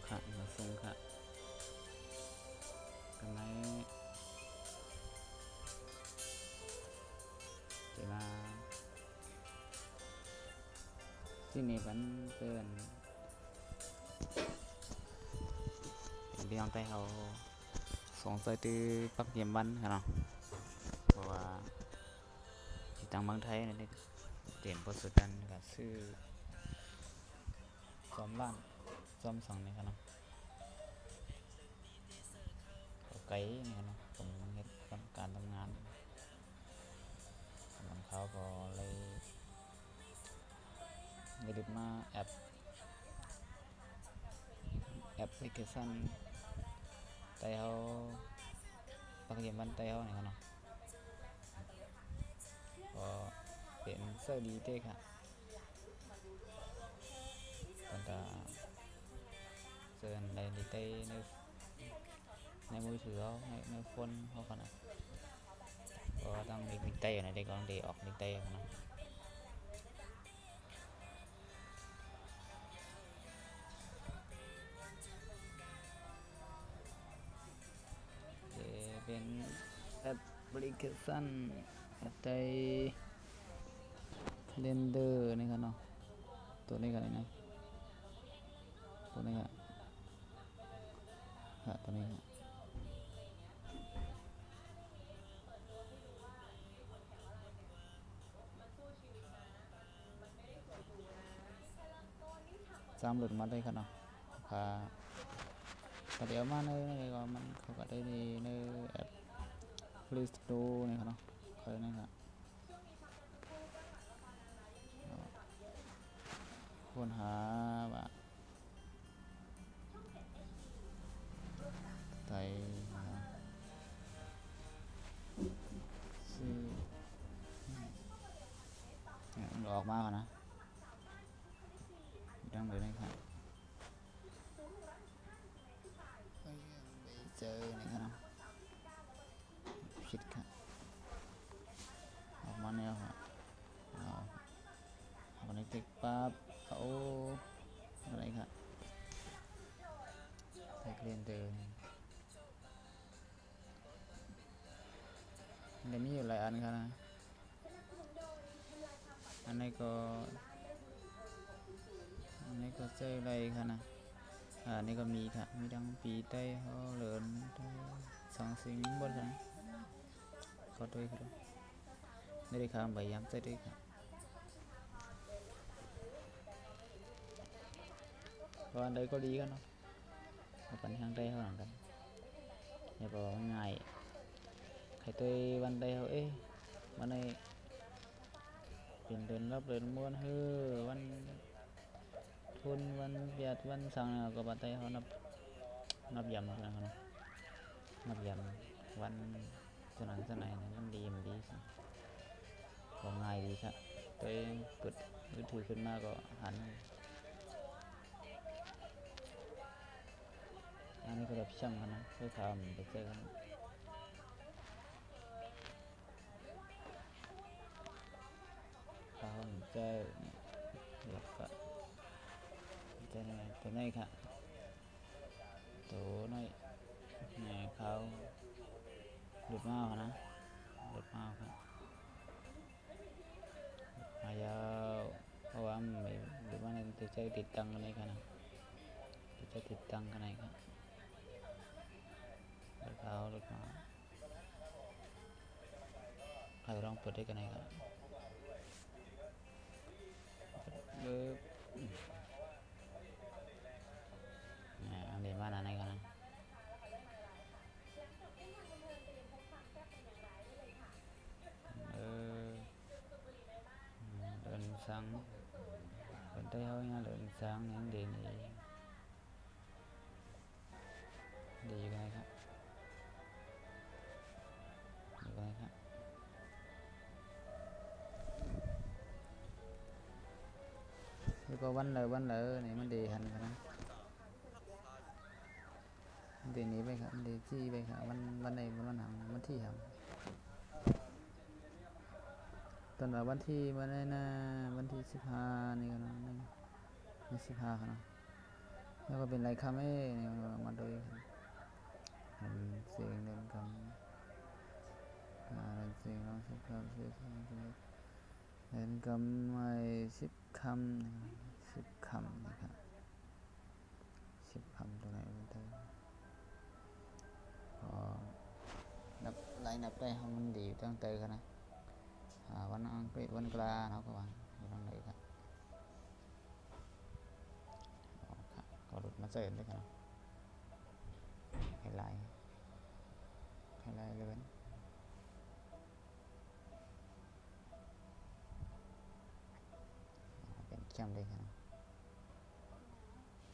ค่ะมาส่งค่ะกันไหมเดี๋ยวมาที่นี่มันเกินเรียงไปเขาส่งใส่ตื้อปักเยี่ยมวันค่ะเนาะเพราะว่าที่ต่างเมืองไทยนี่เตรียมพอสุดกันกับซื้อซ้อมบ้านซ้อมสั่งนี่ค่ะเนาะเขาไกด์นี่ค่ะเนาะผมเฮ็ดการทำงานของเขาก็เลยได้มาแอปพลิเคชันไต้เขาปักเยี่ยมวันไต้เขานี่ค่ะเนาะก็เป็นเสื้อดีเต้ค่ะcòn giờ này đi tây nơi môi trường nơi phun hoặc là có đang đi tây ở này đây còn đi ọc đi tây nó để bên application ở đây calendar này kanตัวนี้กันนะตัวนี้ค่ะตัวนี้จำหลุดมาได้กันเนาะค่ะแต่เดี๋ยวมาในก็มันเขาก็ได้ในแอป Play Store นี่ครับเนาะเคยนี่ครับค้นหาว่าไทยซื้อมันออกมานะดังเลยนะครับเจอนี่ครับผิดครับออกมาแนวครับวันนี้ติดปั๊บเอาอะไรครับไทยเรียนเดินเดี๋ยวมีอยู่หลายอันครับนะอันนี้ก็เจออะไรครับนะอันนี้ก็มีครับมีดังปีไต้เขาเลินสังสิงบนนั้นเขาด้วยครับไม่ได้ข้ามใบย้ำใจด้วยครับเพราะอันใดก็ดีกันเนาะเอาปันทางใดเขาหลังกันอย่าบอกง่ายใครตัววันใดเขาวันนี้เป็นเดินรับเดินม้วนวันทุนวันเบียดวันสั่งก็บันไดเขานับยำนะครับนับยำวันสนั่นสนัยมันดีสิก็ง่ายดีครับตัวเองเปิดมือถือขึ้นมาก็หันอันนี้ก็แบบช่างกันนะเพื่อทำไปเจอกันเขาเจอเดี๋ยวก็เจอตัวนี้ครับตัวนี้เขาหลุดมานะหลุดมาครับมายาวเพราะว่าไม่หลุดมาในตัวใจติดตั้งกันเลยครับนะตัวใจติดตั้งกันไหนครับเขาหลุดมาใครลองเปิดได้กันไหนครับเบิบอันนี้มาไหนกันนะเดินsáng bên tây hơi nha ดินsáng những điện gì cái nàyครับดีกันครับแล้วก็วันเลยนี่มันดีหันกันนะเดี๋ยวนี้ไปครับเดี๋ยวที่ไปครับวันไหนวันหังวันที่หังตอนวันที่วันไหนนะวันที่15นี่กันนะนี่15ครับนะ แล้วก็เป็นไรคำเนี่ยมาโดยเสียงเดินคำเสียงร้องสิบคำเสียงเดินคำไม่10 คำ10 คำนะครับ10 คำตัวไหนมันได้พอนับไล่นับได้ห้องมันดีตั้งแต่กันนะวันอังกฤษวันกลาเนาะcác bạnอยู่ตรงไหนครับก็หลุดมาเสริมด้วยกันไฮไลท์เลยเป็นเข้มด้วยกัน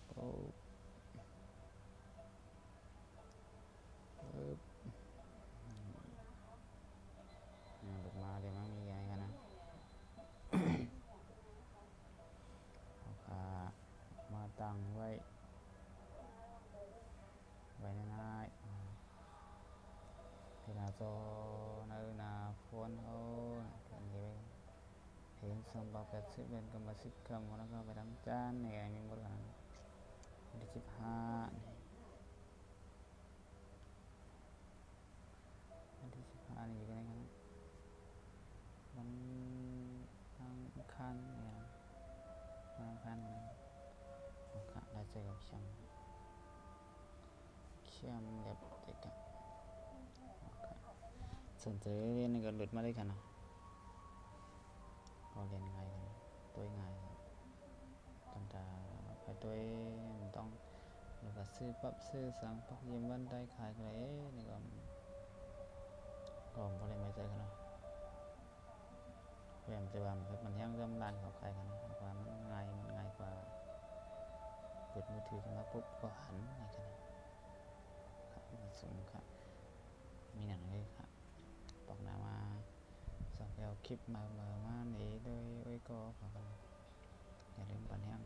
โอ้หลุดมาเดี๋ยวมันมีอะไรกันนะมาตั้งไว้ง่ายที่นาโซนานาฟอนเอากันดีไปเห็นสมบัติ80เป็นกรรม10 คำแล้วก็ไปทำจานเนี่ยมีหมดกันที่15ที่15นี่เป็นไงกันวันอังคารเนี่ยวันอังคารนี่ก็ได้เจอกับเข้มเล็บเด็กกันสนใจเรียนก็หลุดมาได้กันนะก็เรียนง่ายกันตัวง่ายตั้งแต่ไปตัวต้องแล้วก็ซื้อปั๊บซื้อสั่งปั๊บยืมบ้านได้ขายอะไรนี่ก็บ่ได้ไม่ใจกันนะเพื่อนจะว่ามันยังจำร้านเขาขายกันนะว่ามันง่ายกว่าเปิดมือถือขึ้นมาปุ๊บก็หันอะไรกันนะครับมาส่งครับมีหนังเลยครับตอกหน้ามาสอบแววคลิปมาหนีโดยก็ขอกันอย่าลืมปันแห้ง